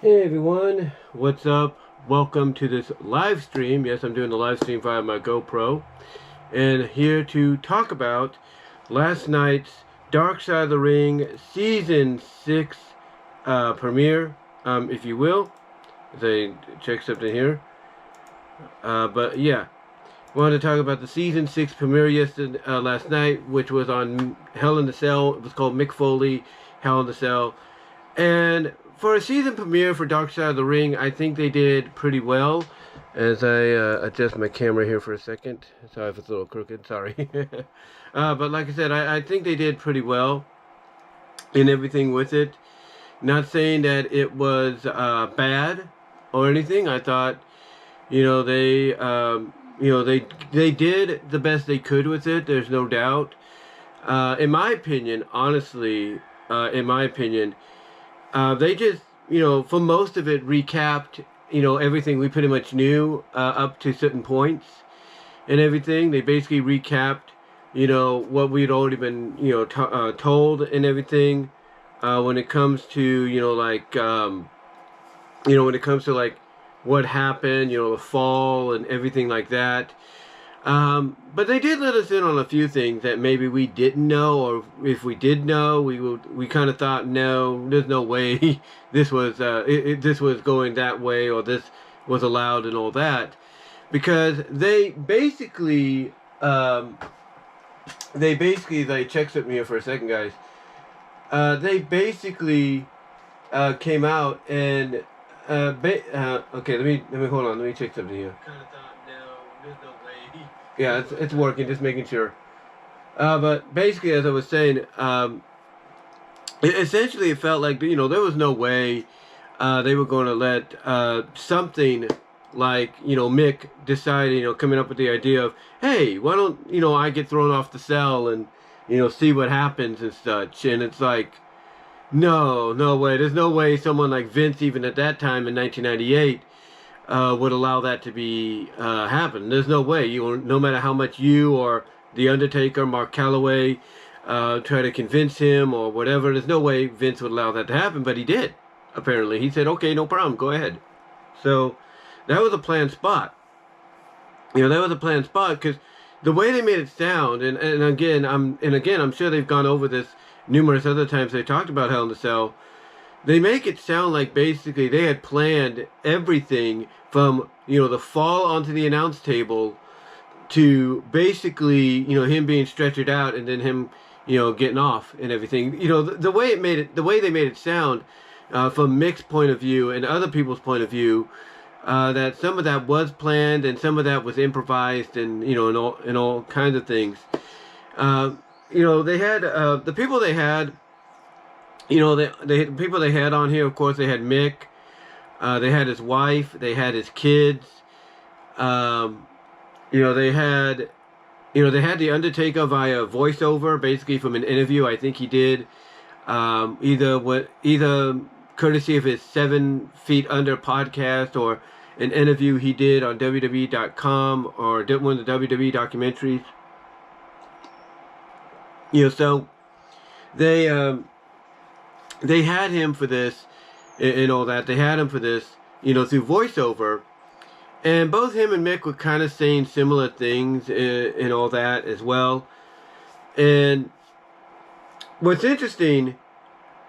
Hey everyone, what's up? Welcome to this live stream. Yes, I'm doing the live stream via my GoPro. And here to talk about last night's Dark Side of the Ring Season 6 premiere, if you will. As I check something here. But yeah, wanted to talk about the Season 6 premiere yesterday, last night, which was on Hell in the Cell. It was called Mick Foley, Hell in the Cell. And for a season premiere for Dark Side of the Ring, I think they did pretty well. As I adjust my camera here for a second. Sorry if it's a little crooked, sorry. But like I said, I think they did pretty well in everything with it. Not saying that it was bad or anything. I thought, they did the best they could with it. There's no doubt. In my opinion, honestly, they just, for most of it, recapped, everything we pretty much knew up to certain points and everything. They basically recapped, what we'd already been, told and everything. When it comes to, when it comes to, like, what happened, the fall and everything like that. But they did let us in on a few things that maybe we didn't know, or if we did know, we kind of thought, no, there's no way this was this was going that way, or this was allowed and all that, because they basically like, check with me here for a second, guys. They basically came out and okay, let me hold on, let me check something here. Kind of thought, no, there's no way. Yeah, it's working, just making sure. But basically, as I was saying, essentially it felt like, there was no way they were going to let something like, Mick decide, coming up with the idea of, hey, why don't, I get thrown off the cell and, see what happens and such. And it's like, no way. There's no way someone like Vince, even at that time in 1998, would allow that to be happen. There's no way. No matter how much you or the Undertaker, Mark Calloway, try to convince him or whatever, there's no way Vince would allow that to happen. But he did. Apparently, he said, "Okay, no problem. Go ahead." So that was a planned spot. That was a planned spot because the way they made it sound, and again, I'm sure they've gone over this numerous other times. They talked about Hell in the Cell. They make it sound like basically they had planned everything from, the fall onto the announce table to basically, him being stretchered out and then him, getting off and everything. The way they made it sound, from Mick's point of view and other people's point of view, that some of that was planned and some of that was improvised and, and all kinds of things. They had, the people they had, the people they had on here, of course, they had Mick, they had his wife, they had his kids, they had, they had the Undertaker via voiceover, basically from an interview I think he did, either courtesy of his 7 Feet Under podcast or an interview he did on WWE.com or did one of the WWE documentaries. So they had him for this and all that. They had him for this, through voiceover. And both him and Mick were kind of saying similar things and all that as well. And what's interesting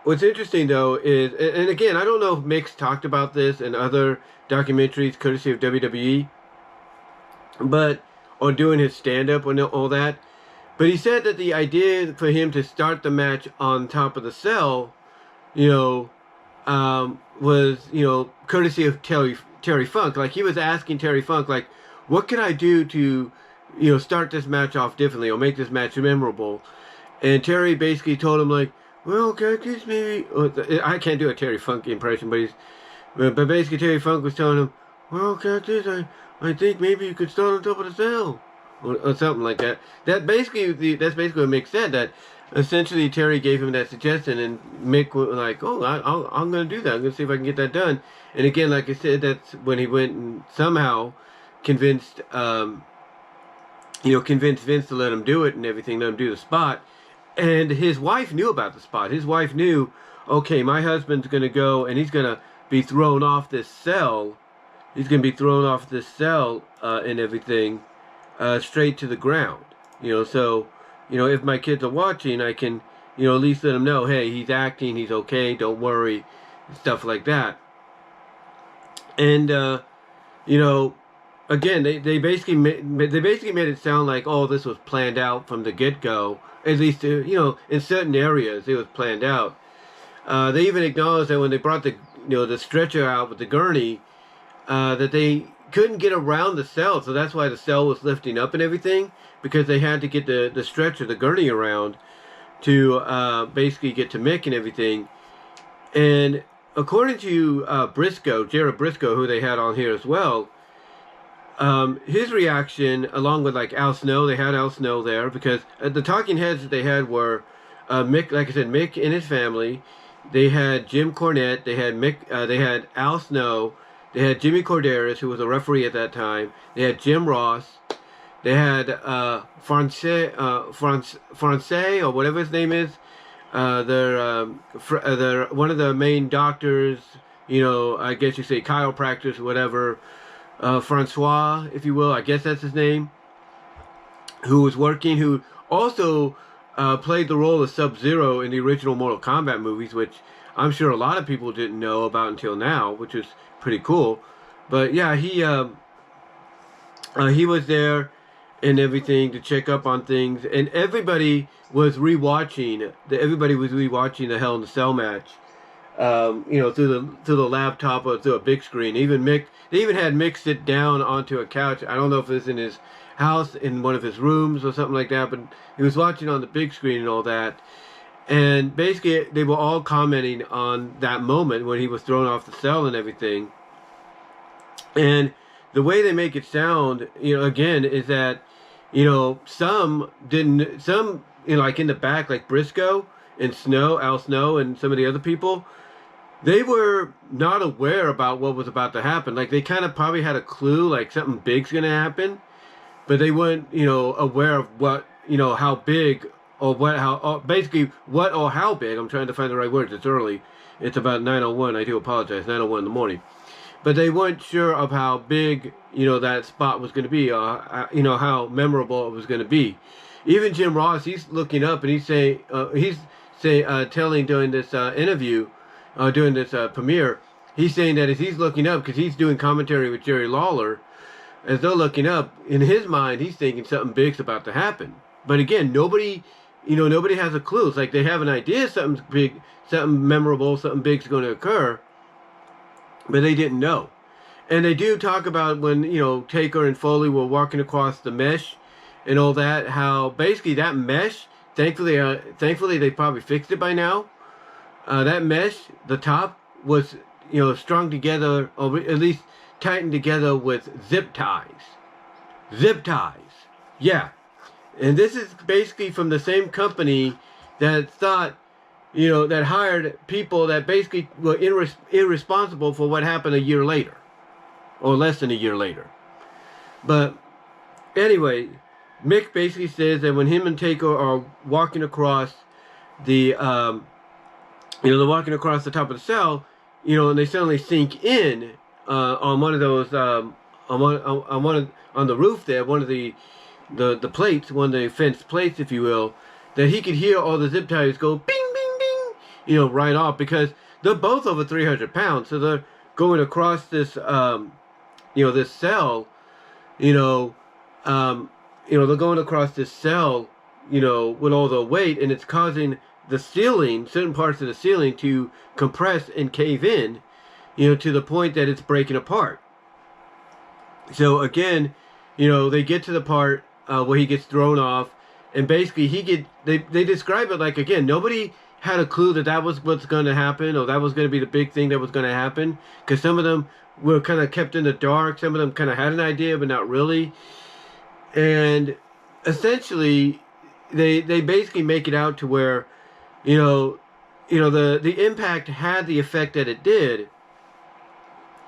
though is, and again, I don't know if Mick's talked about this in other documentaries courtesy of WWE, but on doing his stand-up and all that. But he said that the idea for him to start the match on top of the cell, was, courtesy of Terry Funk. Like, he was asking Terry Funk, like, what can I do to, start this match off differently or make this match memorable? And Terry basically told him, like, well, Cactus, maybe, I can't do a Terry Funk impression, but basically Terry Funk was telling him, well, Cactus, I think maybe you could start on top of the cell. Or something like that. That's basically what Mick said. That essentially Terry gave him that suggestion, and Mick was like, "Oh, I'm going to do that. I'm going to see if I can get that done." And again, like I said, that's when he went and somehow convinced, convinced Vince to let him do it and everything, let him do the spot. And his wife knew about the spot. His wife knew, okay, my husband's going to go and he's going to be thrown off this cell. He's going to be thrown off this cell and everything straight to the ground. So, if my kids are watching, I can, at least let them know, hey, he's acting, he's okay, don't worry, stuff like that. And, again, they basically made it sound like, oh, this was planned out from the get-go. At least, in certain areas, it was planned out. They even acknowledged that when they brought the stretcher out with the gurney, that they couldn't get around the cell, so that's why the cell was lifting up and everything, because they had to get the stretcher, the gurney around to basically get to Mick and everything. And according to Briscoe, Jared Briscoe, who they had on here as well, his reaction, along with like Al Snow, they had Al Snow there, because the talking heads that they had were Mick, like I said, Mick and his family. They had Jim Cornette, they had Mick, they had Al Snow, they had Jimmy Corderas, who was a referee at that time. They had Jim Ross. They had Francais, or whatever his name is. They're one of the main doctors, I guess you say chiropractors, whatever. Francois, if you will, I guess that's his name. Who was working, who also played the role of Sub-Zero in the original Mortal Kombat movies, which I'm sure a lot of people didn't know about until now, which is pretty cool. But yeah, he was there and everything to check up on things, and everybody was rewatching the Hell in the Cell match, through the laptop or through a big screen. They even had Mick sit down onto a couch. I don't know if it was in his house, in one of his rooms or something like that, but he was watching on the big screen and all that. And basically, they were all commenting on that moment when he was thrown off the cell and everything. And the way they make it sound, again, is that, some, like in the back, like Briscoe and Al Snow, and some of the other people, they were not aware about what was about to happen. Like, they kind of probably had a clue, like something big's going to happen, but they weren't, aware of what, how big, or basically what or how big. I'm trying to find the right words. It's early. It's about 9:01. I do apologize. 9:01 in the morning. But they weren't sure of how big, that spot was going to be, how memorable it was going to be. Even Jim Ross, he's looking up and he's telling during this interview, during this premiere, he's saying that as he's looking up, because he's doing commentary with Jerry Lawler, as they're looking up, in his mind, he's thinking something big's about to happen. But again, nobody has a clue. It's like they have an idea something's big, something memorable, something big's going to occur, but they didn't know. And they do talk about when, Taker and Foley were walking across the mesh and all that, how basically that mesh, thankfully they probably fixed it by now. That mesh, the top, was, strung together, or at least tightened together with zip ties. Zip ties. Yeah. And this is basically from the same company that thought, that hired people that basically were irresponsible for what happened a year later. Or less than a year later. But anyway, Mick basically says that when him and Taker are walking across the, they're walking across the top of the cell, and they suddenly sink in on one of those, on the roof there, one of the plates, one of the fence plates, if you will, that he could hear all the zip ties go bing, bing, bing, right off, because they're both over 300 pounds, so they're going across this, this cell, they're going across this cell, with all the weight, and it's causing the ceiling, certain parts of the ceiling, to compress and cave in, to the point that it's breaking apart. So again, they get to the part where he gets thrown off, and basically they describe it like, again, nobody had a clue that was what's going to happen, or that was going to be the big thing that was going to happen, because some of them were kind of kept in the dark, some of them kind of had an idea, but not really. And essentially, they basically make it out to where, the impact had the effect that it did.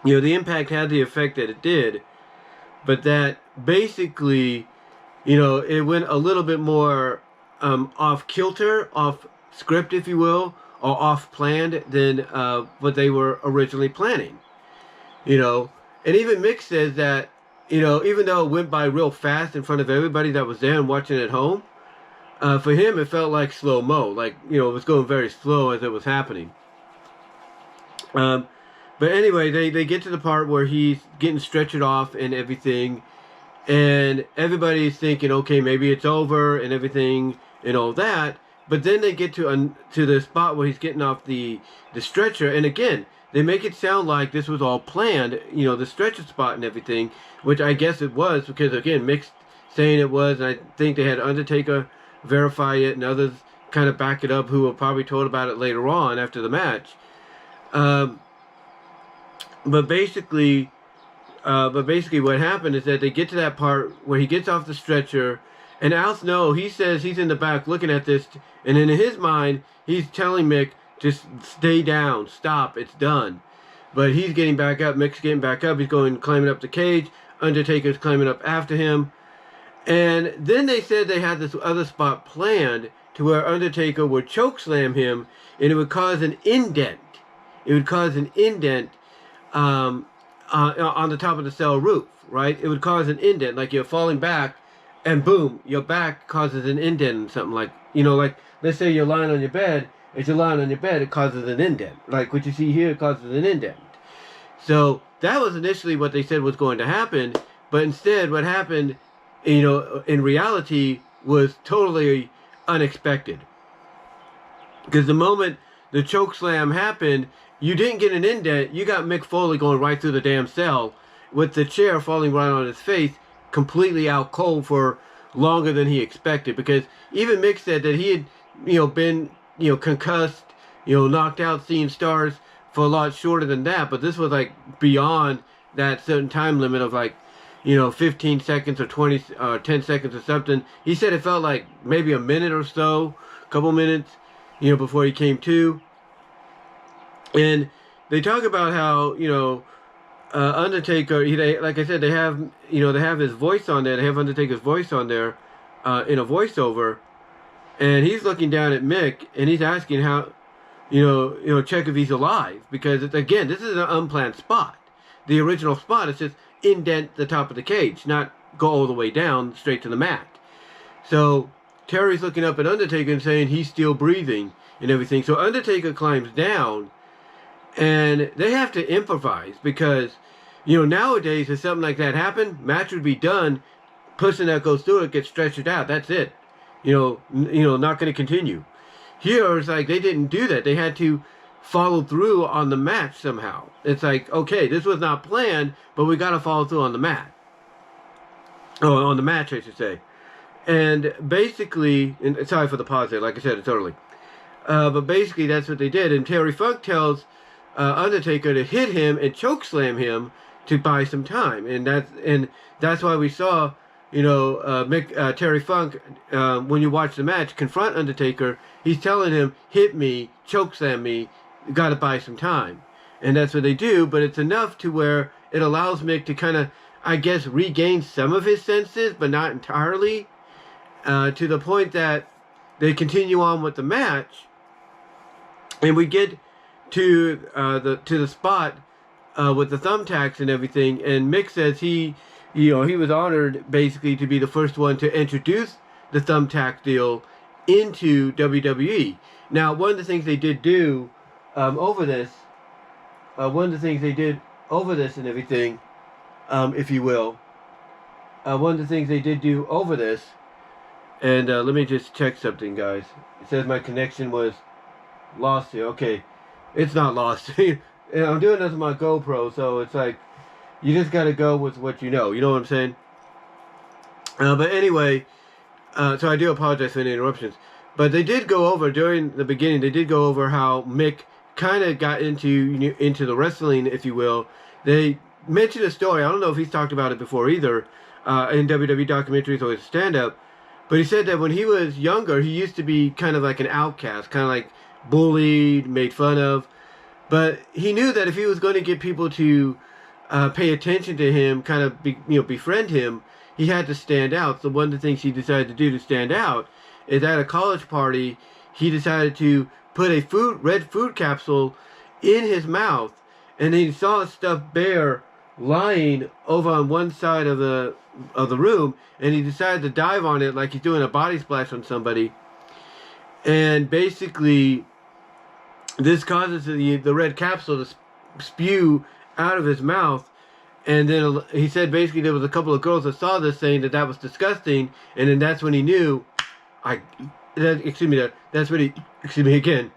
The impact had the effect that it did, but that basically, it went a little bit more off kilter, off script, if you will, or off-planned than what they were originally planning. You know, and even Mick says that, you know, even though it went by real fast in front of everybody that was there and watching at home, for him it felt like slow-mo, like, you know, it was going very slow as it was happening. But anyway, they get to the part where he's getting stretchered off and everything, and everybody's thinking, okay, maybe it's over and everything and all that. But then they get to the spot where he's getting off the stretcher, and again, they make it sound like this was all planned, you know, the stretcher spot and everything, which I guess it was, because again, Mick's saying it was, and I think they had Undertaker verify it and others kind of back it up who were probably told about it later on after the match. But basically what happened is that they get to that part where he gets off the stretcher, and Al Snow, he says he's in the back looking at this, and in his mind, he's telling Mick, just stay down, stop, it's done. But he's getting back up, Mick's getting back up, he's going, climbing up the cage, Undertaker's climbing up after him. And then they said they had this other spot planned to where Undertaker would chokeslam him, and it would cause an indent. It would cause an indent on the top of the cell roof, right? It would cause an indent, like you're falling back, and boom, your back causes an indent and something, like, you know, like, let's say you're lying on your bed. As you're lying on your bed, it causes an indent. Like what you see here, it causes an indent. So that was initially what they said was going to happen, but instead what happened, you know, in reality was totally unexpected. Because the moment the choke slam happened, you didn't get an indent, you got Mick Foley going right through the damn cell with the chair falling right on his face, completely out cold for longer than he expected. Because even Mick said that he had, you know, been, you know, concussed, you know, knocked out, seeing stars for a lot shorter than that, but this was like beyond that certain time limit of like, you know, 15 seconds or 20 or 10 seconds or something. He said it felt like maybe a minute or so, a couple minutes, you know, before he came to. And they talk about how, you know, Undertaker, like I said, they have, you know, they have his voice on there, they have Undertaker's voice on there in a voiceover. And he's looking down at Mick, and he's asking how, you know, check if he's alive. Because, again, this is an unplanned spot. The original spot is just indent the top of the cage, not go all the way down straight to the mat. So, Terry's looking up at Undertaker and saying he's still breathing and everything. So, Undertaker climbs down, and they have to improvise. Because, you know, nowadays, if something like that happened, match would be done, person that goes through it gets stretched out, that's it. You know, not going to continue. Here, it's like they didn't do that. They had to follow through on the match somehow. It's like, okay, this was not planned, but we got to follow through on the mat. Oh, on the match, I should say. And basically, and sorry for the pause there, like I said, it's early. But basically, that's what they did. And Terry Funk tells Undertaker to hit him and chokeslam him to buy some time. And that's why we saw, you know, Terry Funk, when you watch the match, confront Undertaker. He's telling him, hit me, chokeslam me, got to buy some time. And that's what they do, but it's enough to where it allows Mick to kind of, I guess, regain some of his senses, but not entirely, to the point that they continue on with the match. And we get to the spot with the thumbtacks and everything, and Mick says he was honored basically to be the first one to introduce the thumbtack deal into WWE. Now, one of the things they did do over this and everything, if you will, one of the things they did do over this, and let me just check something, guys. It says my connection was lost here. Okay, it's not lost. I'm doing this on my GoPro, so it's like, you just got to go with what you know. You know what I'm saying? But anyway, so I do apologize for any interruptions. But they did go over, during the beginning, they did go over how Mick kind of got into the wrestling, if you will. They mentioned a story. I don't know if he's talked about it before either, in WWE documentaries or his stand-up. But he said that when he was younger, he used to be kind of like an outcast, kind of like bullied, made fun of. But he knew that if he was going to get people to pay attention to him, kind of befriend him, he had to stand out. So one of the things he decided to do to stand out is at a college party, he decided to put a red food capsule in his mouth, and he saw a stuffed bear lying over on one side of the room, and he decided to dive on it like he's doing a body splash on somebody. And basically, this causes the red capsule to spew out of his mouth. And then he said basically there was a couple of girls that saw this saying that was disgusting, and then that's when he knew. That's when he, again,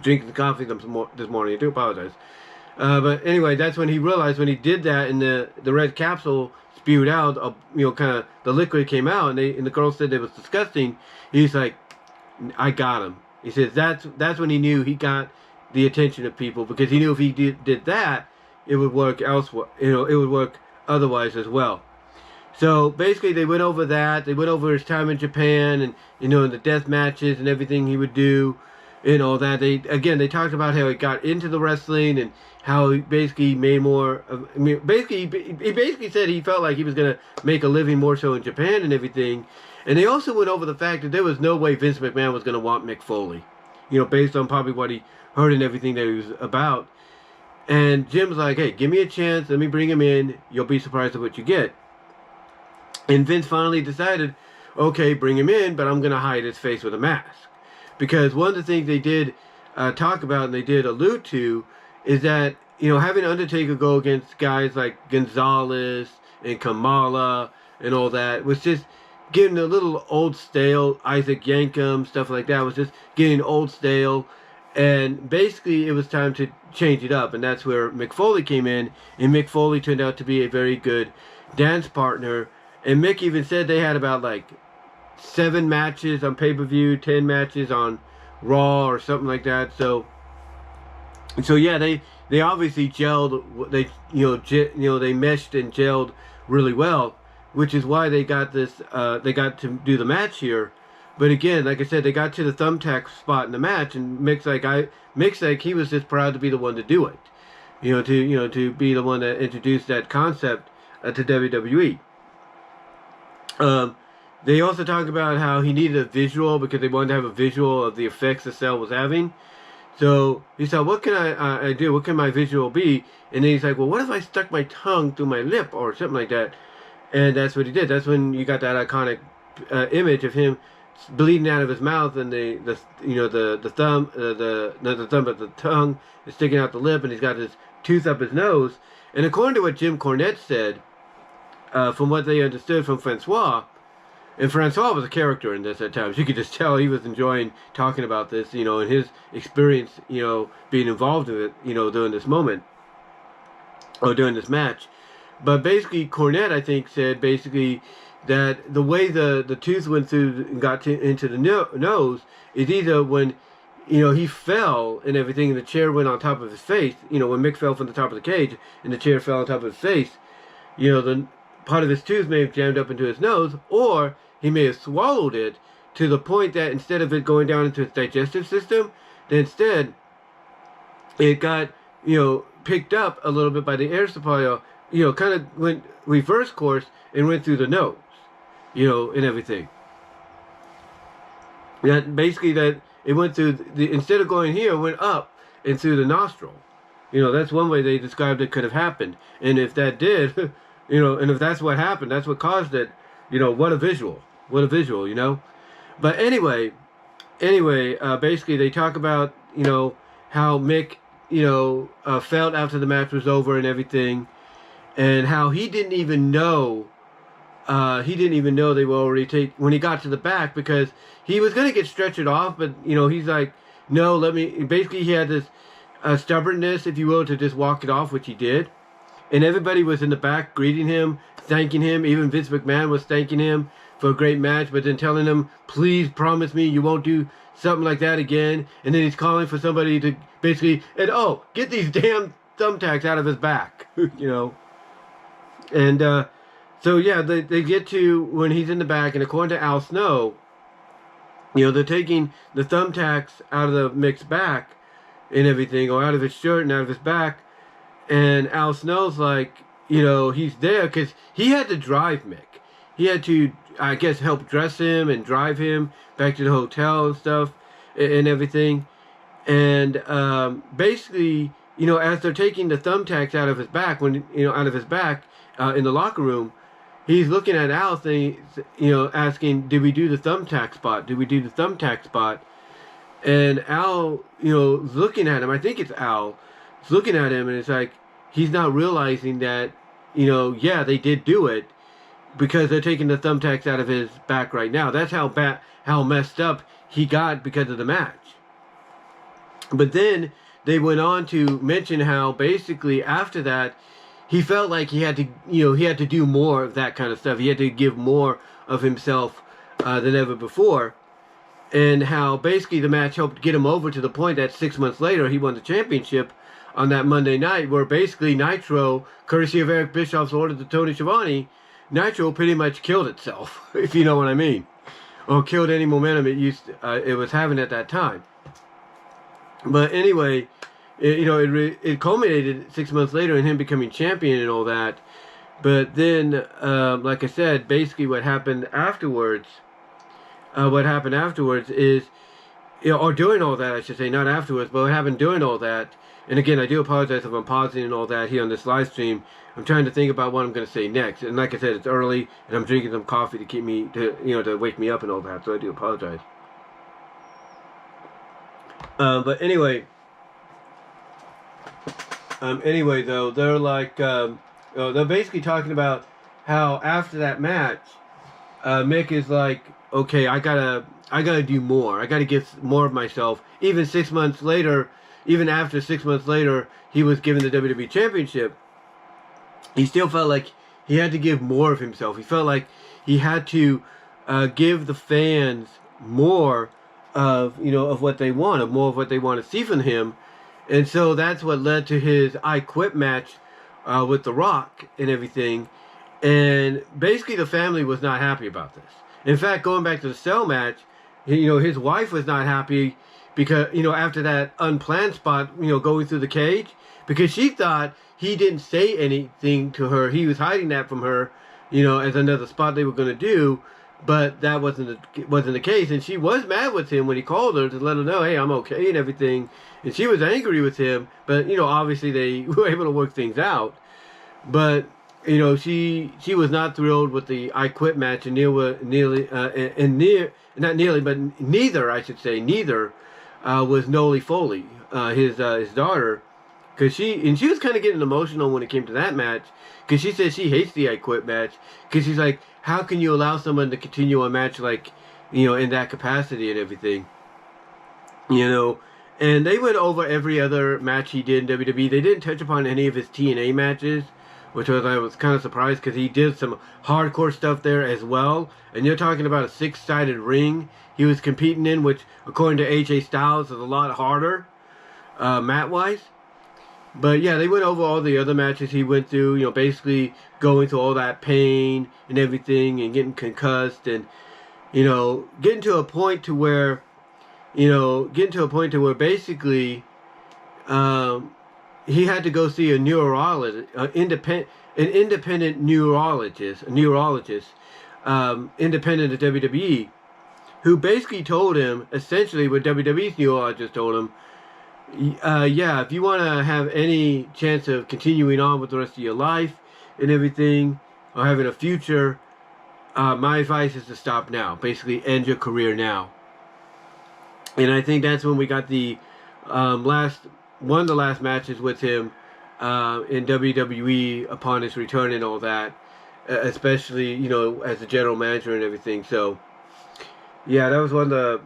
drinking the coffee this morning. I do apologize. But anyway, that's when he realized when he did that, and the red capsule spewed out, kind of the liquid came out, and the girls said it was disgusting. He's like, I got him. He says that's when he knew he got the attention of people, because he knew if he did that, it would work elsewhere. It would work otherwise as well. So basically, they went over that. They went over his time in Japan, and and the death matches and everything he would do, and all that. They talked about how he got into the wrestling and how he basically made more. He basically said he felt like he was gonna make a living more so in Japan and everything. And they also went over the fact that there was no way Vince McMahon was gonna want Mick Foley, based on probably what he heard and everything that he was about. And Jim was like, hey, give me a chance, let me bring him in, you'll be surprised at what you get. And Vince finally decided, okay, bring him in, but I'm going to hide his face with a mask. Because one of the things they did talk about, and they did allude to, is that, having Undertaker go against guys like Gonzalez and Kamala and all that was just getting a little old stale. Isaac Yankem, stuff like that was just getting old stale. And basically, it was time to change it up, and that's where Mick Foley came in, and Mick Foley turned out to be a very good dance partner. And Mick even said they had about like 7 matches on pay-per-view, 10 matches on Raw or something like that. So yeah, they obviously gelled. They meshed and gelled really well, which is why they got this. They got to do the match here. But again, like I said, they got to the thumbtack spot in the match, and Mick's like he was just proud to be the one to do it, to be the one that introduced that concept to WWE. They also talk about how he needed a visual because they wanted to have a visual of the effects the cell was having. So he said, "What can I do? What can my visual be?" And then he's like, "Well, what if I stuck my tongue through my lip or something like that?" And that's what he did. That's when you got that iconic image of him bleeding out of his mouth, and the tongue is sticking out the lip, and he's got his tooth up his nose. And according to what Jim Cornette said, from what they understood from Francois, and Francois was a character in this at times. You could just tell he was enjoying talking about this, and his experience, being involved in it, during this moment or during this match. But basically, Cornette, I think, said basically that the way the tooth went through and got into the nose is either when, he fell and everything, and the chair went on top of his face. When Mick fell from the top of the cage and the chair fell on top of his face, the part of his tooth may have jammed up into his nose, or he may have swallowed it to the point that instead of it going down into his digestive system, then instead it got, picked up a little bit by the air supply, kind of went reverse course and went through the nose, and everything. That basically that it went through instead of going here, it went up and through the nostril. That's one way they described it could have happened. And if that did, and if that's what happened, that's what caused it, what a visual. What a visual, But anyway, basically they talk about, how Mick, felt after the match was over and everything, and how he didn't even know they were already when he got to the back, because he was going to get stretchered off, but he's like, no, basically he had this stubbornness, if you will, to just walk it off, which he did. And everybody was in the back greeting him, thanking him. Even Vince McMahon was thanking him for a great match, but then telling him, please promise me you won't do something like that again. And then he's calling for somebody to basically, get these damn thumbtacks out of his back, And so yeah, they get to when he's in the back, and according to Al Snow, they're taking the thumbtacks out of the Mick's back and everything, or out of his shirt and out of his back. And Al Snow's like, he's there because he had to drive Mick. He had to, I guess, help dress him and drive him back to the hotel and stuff. and everything. And basically, as they're taking the thumbtacks out of his back, in the locker room, he's looking at Al, saying, asking, "Did we do the thumbtack spot? Did we do the thumbtack spot?" And Al, is looking at him. I think it's Al. Is looking at him, and it's like he's not realizing that, yeah, they did do it because they're taking the thumbtacks out of his back right now. That's how messed up he got because of the match. But then they went on to mention how basically after that, he felt like he had to do more of that kind of stuff. He had to give more of himself than ever before. And how basically the match helped get him over to the point that 6 months later, he won the championship on that Monday night, where basically Nitro, courtesy of Eric Bischoff's order to Tony Schiavone, Nitro pretty much killed itself, if you know what I mean. Or killed any momentum it was having at that time. But anyway, it culminated 6 months later in him becoming champion and all that. But then, like I said, basically what happened afterwards is, or during all that, I should say, not afterwards, but what happened during all that. And again, I do apologize if I'm pausing and all that here on this live stream. I'm trying to think about what I'm going to say next. And like I said, it's early, and I'm drinking some coffee to keep me, to wake me up and all that. So I do apologize. But anyway, though, they're like, they're basically talking about how after that match, Mick is like, okay, I gotta do more. I gotta give more of myself. Even 6 months later, even after 6 months later, he was given the WWE Championship. He still felt like he had to give more of himself. He felt like he had to give the fans more of what they want, more of what they want to see from him. And so that's what led to his I Quit match with The Rock and everything. And basically the family was not happy about this. In fact, going back to the Cell match, his wife was not happy because, after that unplanned spot, going through the cage, because she thought he didn't say anything to her. He was hiding that from her, as another spot they were going to do. But that wasn't the case, and she was mad with him when he called her to let her know, hey, I'm okay and everything. And she was angry with him, but obviously they were able to work things out. But she was not thrilled with the I Quit match, and neither was Noli Foley, his daughter, because she was kind of getting emotional when it came to that match, because she said she hates the I Quit match, because she's like, how can you allow someone to continue a match like, in that capacity and everything, and they went over every other match he did in WWE. They didn't touch upon any of his TNA matches, which I was kind of surprised, because he did some hardcore stuff there as well. And you're talking about a 6-sided ring he was competing in, which, according to AJ Styles, is a lot harder, mat-wise. But yeah, they went over all the other matches he went through, basically going through all that pain and everything, and getting concussed, and, getting to a point to where basically, he had to go see a neurologist, an independent neurologist, independent of WWE, who basically told him, essentially what WWE's neurologist told him, yeah, if you want to have any chance of continuing on with the rest of your life and everything, or having a future, my advice is to stop now. Basically, end your career now. And I think that's when we got the one of the last matches with him in WWE upon his return and all that, especially, as a general manager and everything. So, yeah, that was one of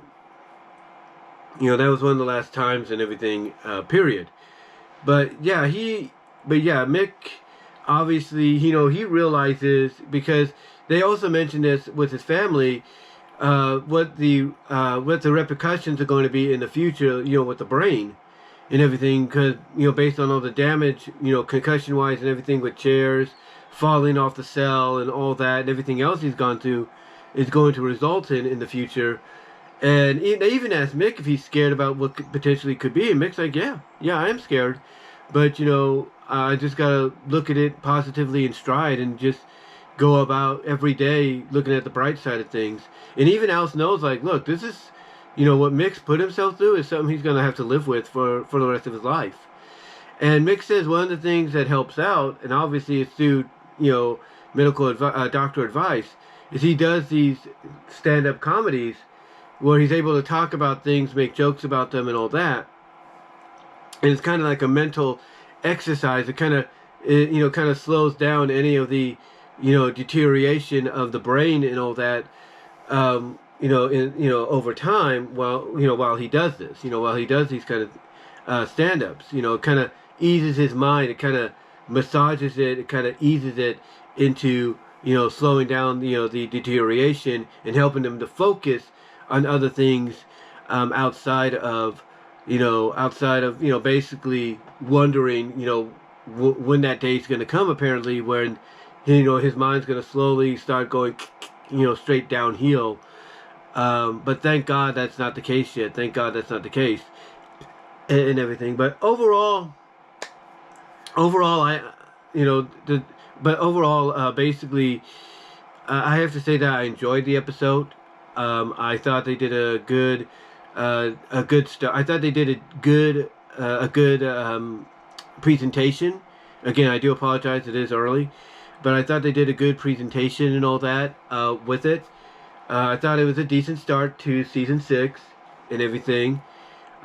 the, last times and everything, period. But yeah, Mick, obviously, he realizes, because they also mentioned this with his family, what the repercussions are going to be in the future, with the brain and everything, because, based on all the damage, concussion wise and everything, with chairs falling off the cell and all that and everything else he's gone through, is going to result in the future. And they even asked Mick if he's scared about what potentially could be, and Mick's like, yeah, I am scared, but I just gotta look at it positively in stride and just go about every day looking at the bright side of things. And even Al Snow's like, look, this what Mick's put himself through is something he's going to have to live with for the rest of his life. And Mick says one of the things that helps out, and obviously it's through, medical doctor advice, is he does these stand-up comedies where he's able to talk about things, make jokes about them, and all that. And it's kind of like a mental exercise. It kind of slows down any of the, deterioration of the brain and all that, over time while he does this, while he does these kind of stand-ups, kind of eases his mind. It kind of massages it. It kind of eases it into, slowing down, the deterioration and helping them to focus on other things outside of basically wondering, when that day's going to come, apparently, when, his mind's going to slowly start going, straight downhill. But thank God that's not the case yet. Thank God that's not the case and everything. But overall, basically, I have to say that I enjoyed the episode. I thought they did a good start. I thought they did a good presentation. Again, I do apologize. It is early, but I thought they did a good presentation and all that with it. I thought it was a decent start to season 6 and everything.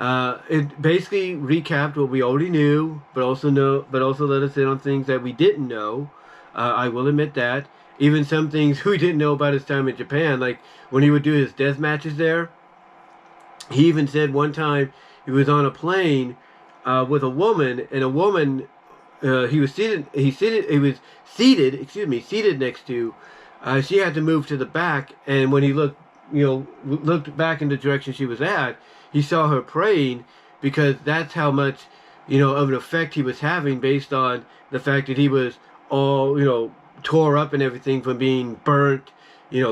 It basically recapped what we already knew, but also let us in on things that we didn't know. I will admit that. Even some things we didn't know about his time in Japan, like when he would do his death matches there. He even said one time he was on a plane with a woman, and a woman he was seated next to. She had to move to the back, and when he looked back in the direction she was at, he saw her praying, because that's how much, of an effect he was having, based on the fact that he was all, tore up and everything from being burnt,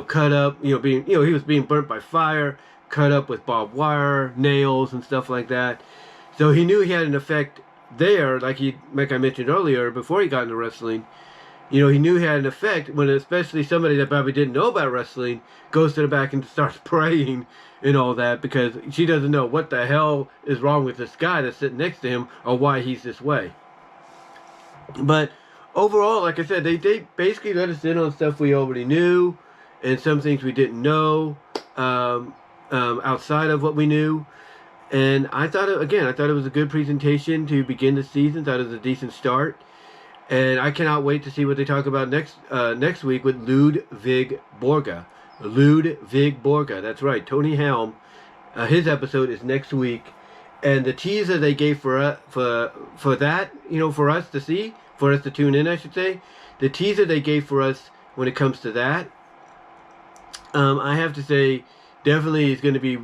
cut up, he was being burnt by fire, cut up with barbed wire, nails, and stuff like that. So he knew he had an effect there, like I mentioned earlier, before he got into wrestling. He knew he had an effect when, especially somebody that probably didn't know about wrestling, goes to the back and starts praying and all that, because she doesn't know what the hell is wrong with this guy that's sitting next to him, or why he's this way. But overall, like I said, they basically let us in on stuff we already knew, and some things we didn't know outside of what we knew. And I thought it was a good presentation to begin the season. Thought it was a decent start. And I cannot wait to see what they talk about next week with Ludwig Borga. Ludwig Borga, that's right. Tony Helm, his episode is next week. And the teaser they gave for that, for us to see, for us to tune in, I should say. The teaser they gave for us when it comes to that, I have to say, definitely is going to be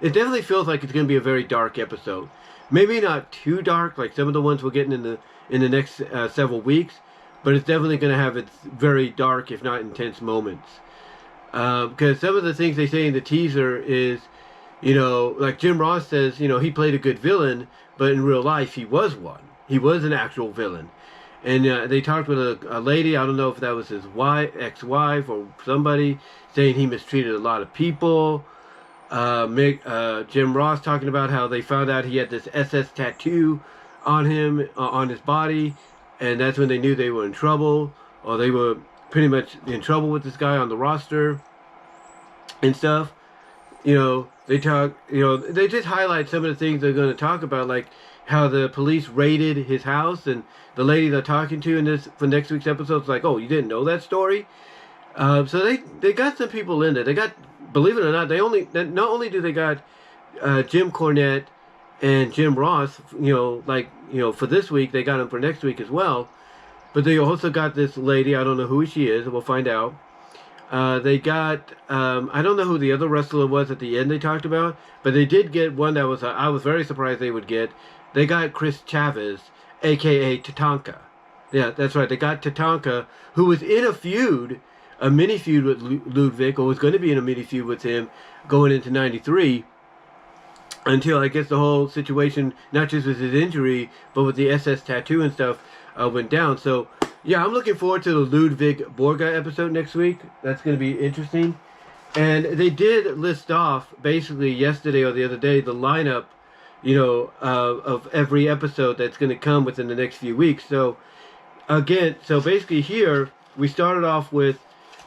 it definitely feels like it's going to be a very dark episode. Maybe not too dark like some of the ones we're getting in the next several weeks, but it's definitely going to have its very dark, if not intense, moments. Because some of the things they say in the teaser is, like Jim Ross says, he played a good villain, but in real life he was one. He was an actual villain. And they talked with a lady, I don't know if that was his ex-wife or somebody, saying he mistreated a lot of people. Jim Ross talking about how they found out he had this SS tattoo on him, on his body, and that's when they knew they were in trouble, or they were pretty much in trouble with this guy on the roster and stuff. They just highlight some of the things they're going to talk about, like how the police raided his house, and the lady they're talking to for next week's episode is like, oh, you didn't know that story? So they got some people in there. They got, believe it or not, not only do they got Jim Cornette and Jim Ross, for this week, they got him for next week as well. But they also got this lady, I don't know who she is, we'll find out. They got, I don't know who the other wrestler was at the end they talked about, but they did get one that was, I was very surprised they would get. They got Chris Chavez, a.k.a. Tatanka. Yeah, that's right, they got Tatanka, who was in a mini feud with Ludwig, or was going to be in a mini feud with him going into 93, until I guess the whole situation, not just with his injury, but with the SS tattoo and stuff, went down. So yeah, I'm looking forward to the Ludwig Borga episode next week. That's going to be interesting. And they did list off basically yesterday or the other day the lineup, of every episode that's going to come within the next few weeks. So again, so basically here we started off with,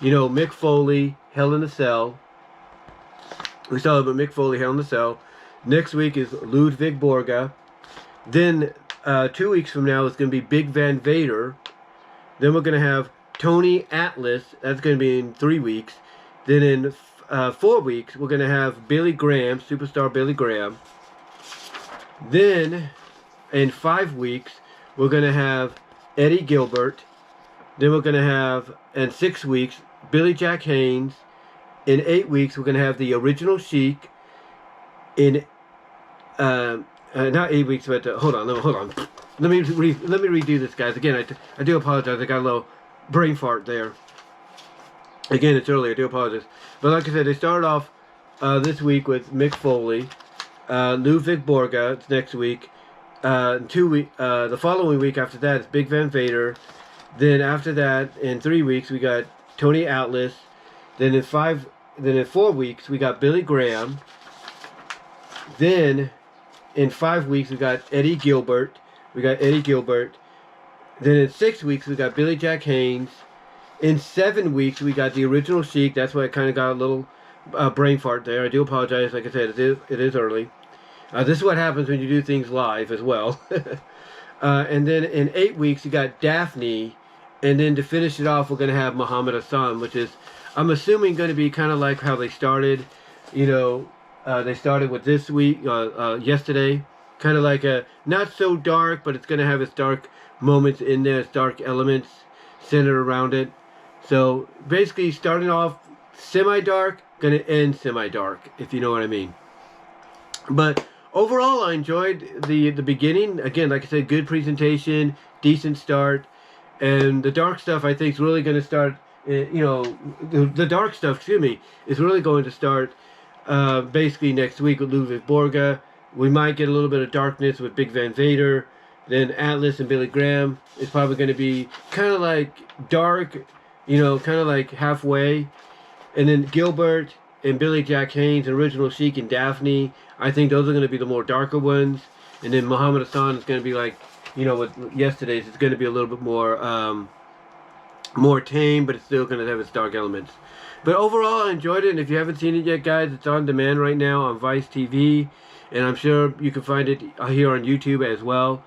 Mick Foley, Hell in a Cell. We started with Mick Foley, Hell in a Cell. Next week is Ludwig Borga. Then 2 weeks from now is going to be Big Van Vader. Then we're going to have Tony Atlas. That's going to be in 3 weeks. Then in 4 weeks, we're going to have Billy Graham, superstar Billy Graham. Then in 5 weeks, we're going to have Eddie Gilbert. Then we're going to have, in 6 weeks, Billy Jack Haynes. In 8 weeks, we're going to have the Original Sheik. In not 8 weeks, but hold on. Let me redo this, guys. Again, I do apologize. I got a little brain fart there. Again, it's early. I do apologize. But like I said, they started off this week with Mick Foley, Ludwig Borga. It's next week. 2 week. The following week after that is Big Van Vader. Then after that, in 3 weeks, we got Tony Atlas. Then in 4 weeks, we got Billy Graham. Then in 5 weeks, we got Eddie Gilbert. Then in 6 weeks, we got Billy Jack Haynes. In 7 weeks, we got the Original Sheik. That's why I kind of got a little brain fart there. I do apologize. Like I said, it is early. This is what happens when you do things live as well. And then in 8 weeks, you got Daphne. And then to finish it off, we're going to have Muhammad Hassan, which is, I'm assuming, going to be kind of like how they started. They started with this week, yesterday. Kind of like a, not so dark, but it's going to have its dark moments in there, its dark elements centered around it. So basically starting off semi-dark, going to end semi-dark, if you know what I mean. But overall, I enjoyed the beginning. Again, like I said, good presentation, decent start. And the dark stuff, I think, is really going to start, the dark stuff, is really going to start basically next week with Ludwig Borga. We might get a little bit of darkness with Big Van Vader. Then Atlas and Billy Graham is probably going to be kind of like dark, kind of like halfway. And then Gilbert and Billy Jack Haynes, Original Sheik and Daphne, I think those are going to be the more darker ones. And then Muhammad Hassan is going to be like, with yesterday's, it's going to be a little bit more more tame, but it's still going to have its dark elements. But overall, I enjoyed it, and if you haven't seen it yet, guys, it's on demand right now on Vice TV, and I'm sure you can find it here on YouTube as well.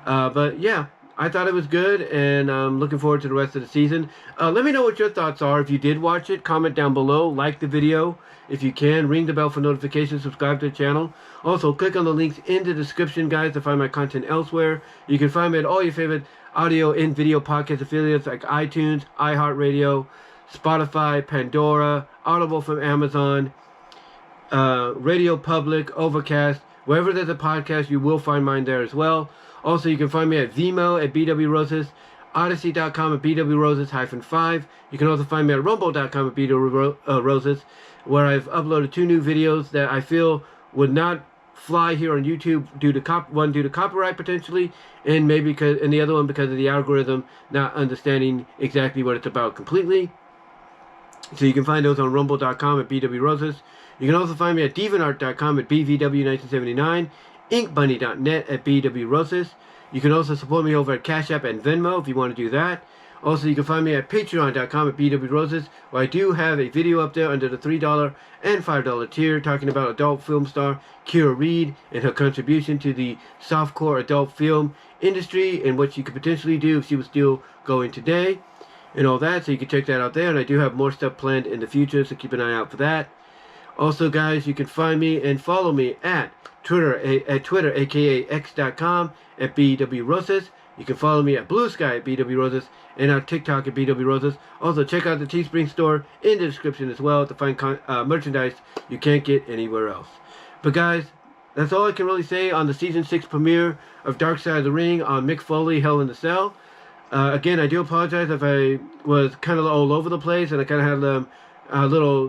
But yeah, I thought it was good, and I'm looking forward to the rest of the season. Let me know what your thoughts are. If you did watch it, comment down below, like the video. If you can, ring the bell for notifications, subscribe to the channel. Also, click on the links in the description, guys, to find my content elsewhere. You can find me at all your favorite audio and video podcast affiliates like iTunes, iHeartRadio, Spotify, Pandora, Audible from Amazon, Radio Public, Overcast. Wherever there's a podcast, you will find mine there as well. Also, you can find me at VENMO at BW Roses, Odyssey.com at BW Roses-5. You can also find me at Rumble.com at BW Roses, where I've uploaded 2 new videos that I feel would not fly here on YouTube due to copyright potentially, and maybe and the other one because of the algorithm not understanding exactly what it's about completely. So you can find those on Rumble.com at BW Roses. You can also find me at DeviantArt.com at BVW1979, InkBunny.net at BW Roses. You can also support me over at Cash App and Venmo if you want to do that. Also, you can find me at Patreon.com at BW Roses, where I do have a video up there under the $3 and $5 tier talking about adult film star Kira Reed and her contribution to the softcore adult film industry and what she could potentially do if she was still going today and all that. So you can check that out there, and I do have more stuff planned in the future, so keep an eye out for that. Also, guys, you can find me and follow me at Twitter, aka X.com at BW Roses. You can follow me at Blue Sky at BW Roses and on TikTok at BW Roses. Also, check out the Teespring store in the description as well to find merchandise you can't get anywhere else. But guys, that's all I can really say on the Season 6 premiere of Dark Side of the Ring on Mick Foley, Hell in the Cell. Again, I do apologize if I was kind of all over the place and I kind of had little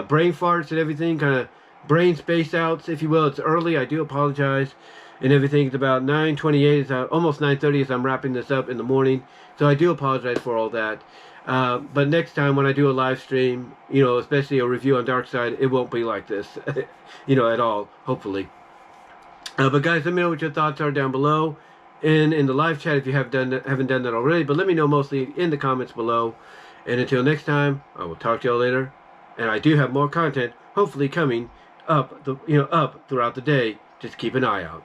brain farts and everything, kind of brain space outs, if you will. It's early, I do apologize. and everything. It's about 9:28, almost 9:30 as I'm wrapping this up in the morning. So I do apologize for all that. But next time when I do a live stream, especially a review on Dark Side, it won't be like this, at all, hopefully. But guys, let me know what your thoughts are down below, and in the live chat if you haven't done that already. But let me know mostly in the comments below. And until next time, I will talk to y'all later. And I do have more content, hopefully coming up, up throughout the day. Just keep an eye out.